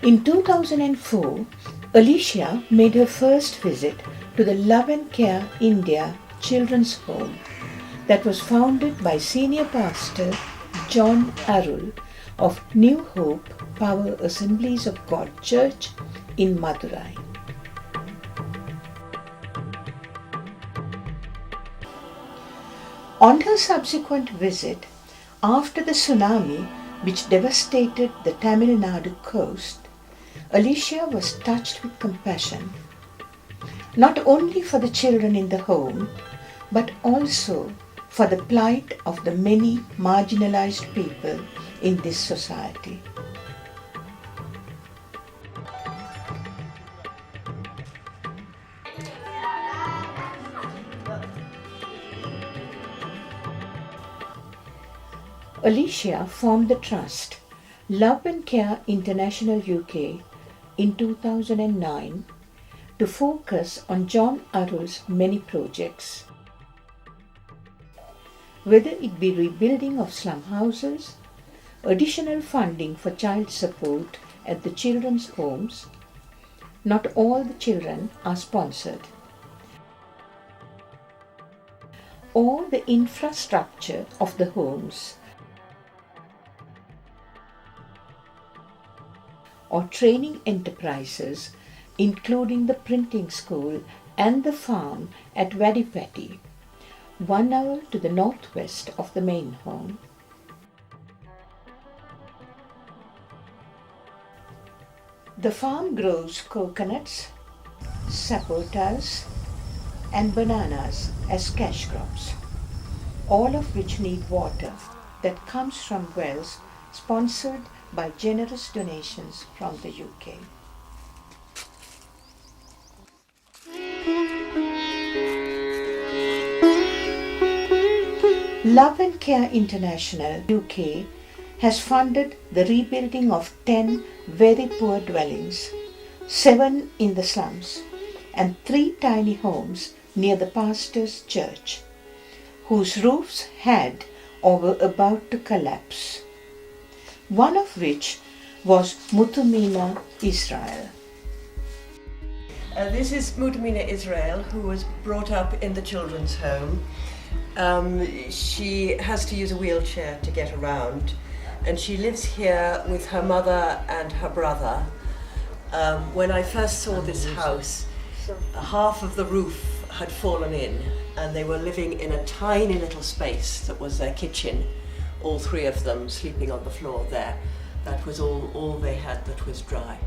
In 2004, Alicia made her first visit to the Love and Care India Children's Home that was founded by Senior Pastor John Arul of New Hope Power Assemblies of God Church in Madurai. On her subsequent visit, after the tsunami which devastated the Tamil Nadu coast, Alicia was touched with compassion, not only for the children in the home, but also for the plight of the many marginalized people in this society. Alicia formed the trust Love and Care International UK in 2009 to focus on John Arul's many projects, whether it be rebuilding of slum houses, additional funding for child support at the children's homes. Not all the children are sponsored, or the infrastructure of the homes, or training enterprises including the printing school and the farm at Vadipatti, 1 hour to the northwest of the main home. The farm grows coconuts, sapotas and bananas as cash crops, all of which need water that comes from wells sponsored by generous donations from the UK. Love and Care International UK has funded the rebuilding of 10 very poor dwellings, 7 in the slums, and 3 tiny homes near the pastor's church, whose roofs had or were about to collapse, one of which was Mutumina Israel. This is Mutumina Israel, who was brought up in the children's home. She has to use a wheelchair to get around, and she lives here with her mother and her brother. When I first saw this house, half of the roof had fallen in, and they were living in a tiny little space that was their kitchen, all 3 of them sleeping on the floor there. That was all they had that was dry.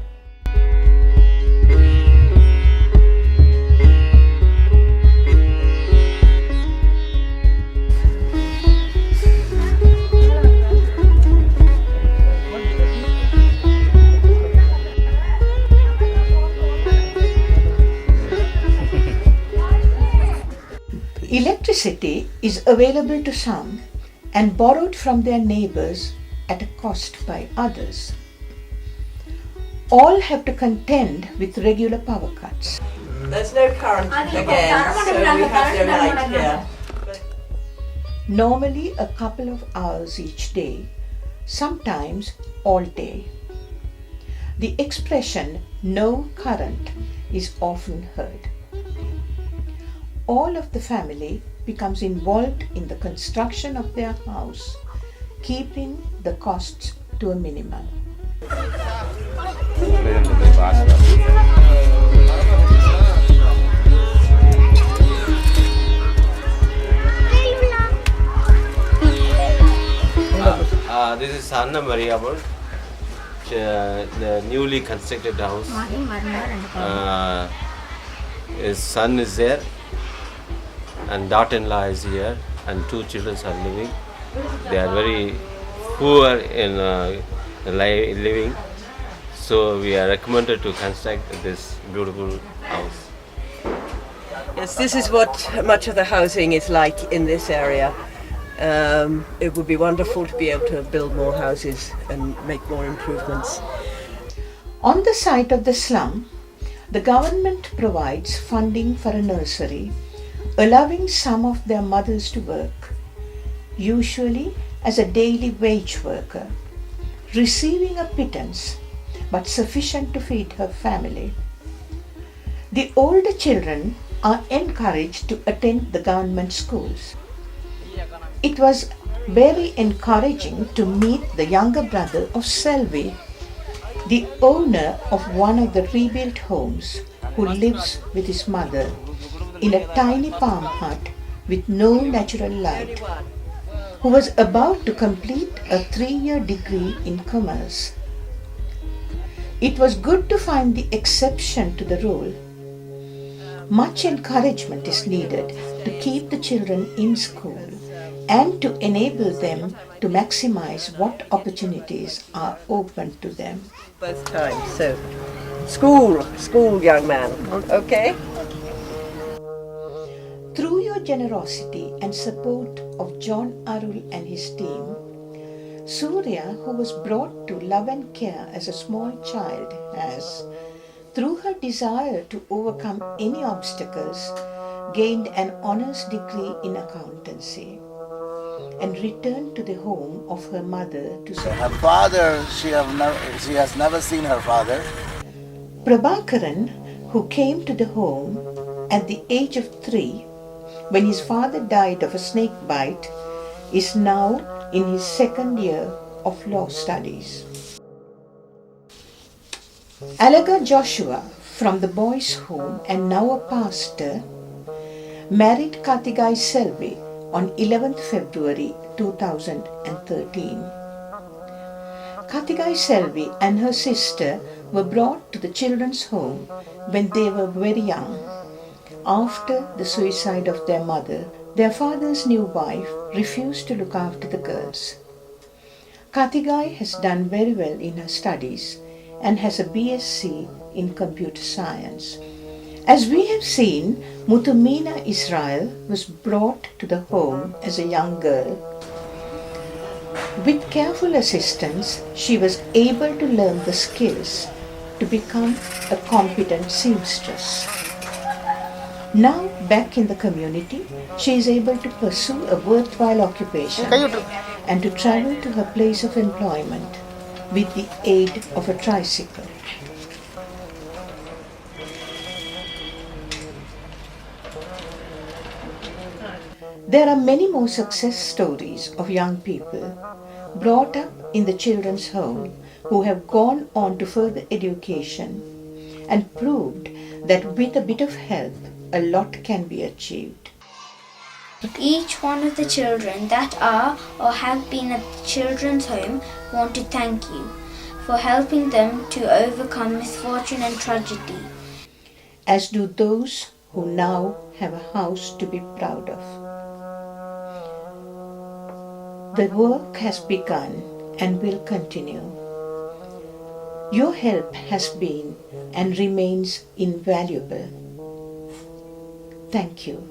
Electricity is available to some and borrowed from their neighbors at a cost by others. All have to contend with regular power cuts. There's no current again, so we have no light here. Normally a couple of hours each day, sometimes all day. The expression "no current" is often heard. All of the family becomes involved in the construction of their house, keeping the costs to a minimum. This is Anna Maria World, the newly constructed house. His son is there, and daughter-in-law is here, and 2 children are living. They are very poor in living, so we are recommended to construct this beautiful house. Yes, this is what much of the housing is like in this area. It would be wonderful to be able to build more houses and make more improvements. On the site of the slum, the government provides funding for a nursery, allowing some of their mothers to work, usually as a daily wage worker, receiving a pittance but sufficient to feed her family. The older children are encouraged to attend the government schools. It was very encouraging to meet the younger brother of Selvi, the owner of one of the rebuilt homes, who lives with his mother in a tiny palm hut with no natural light, who was about to complete a 3-year degree in commerce. It was good to find the exception to the rule. Much encouragement is needed to keep the children in school and to enable them to maximize what opportunities are open to them. Both times, so school, young man, okay? Through your generosity and support of John Arul and his team, Surya, who was brought to love and care as a small child, has, through her desire to overcome any obstacles, gained an honours degree in accountancy and returned to the home of her mother to support. Her father, she has never seen her father. Prabhakaran, who came to the home at the age of 3 when his father died of a snake bite, is now in his 2nd year of law studies. Alaga Joshua, from the boys' home and now a pastor, married Katigai Selvi on 11th February 2013. Katigai Selvi and her sister were brought to the children's home when they were very young. After the suicide of their mother, their father's new wife refused to look after the girls. Katigai has done very well in her studies and has a BSc in computer science. As we have seen, Mutumina Israel was brought to the home as a young girl. With careful assistance, she was able to learn the skills to become a competent seamstress. Now, back in the community, she is able to pursue a worthwhile occupation and to travel to her place of employment with the aid of a tricycle. There are many more success stories of young people brought up in the children's home who have gone on to further education and proved that with a bit of help, a lot can be achieved. Each one of the children that are or have been at the children's home want to thank you for helping them to overcome misfortune and tragedy. As do those who now have a house to be proud of. The work has begun and will continue. Your help has been and remains invaluable. Thank you.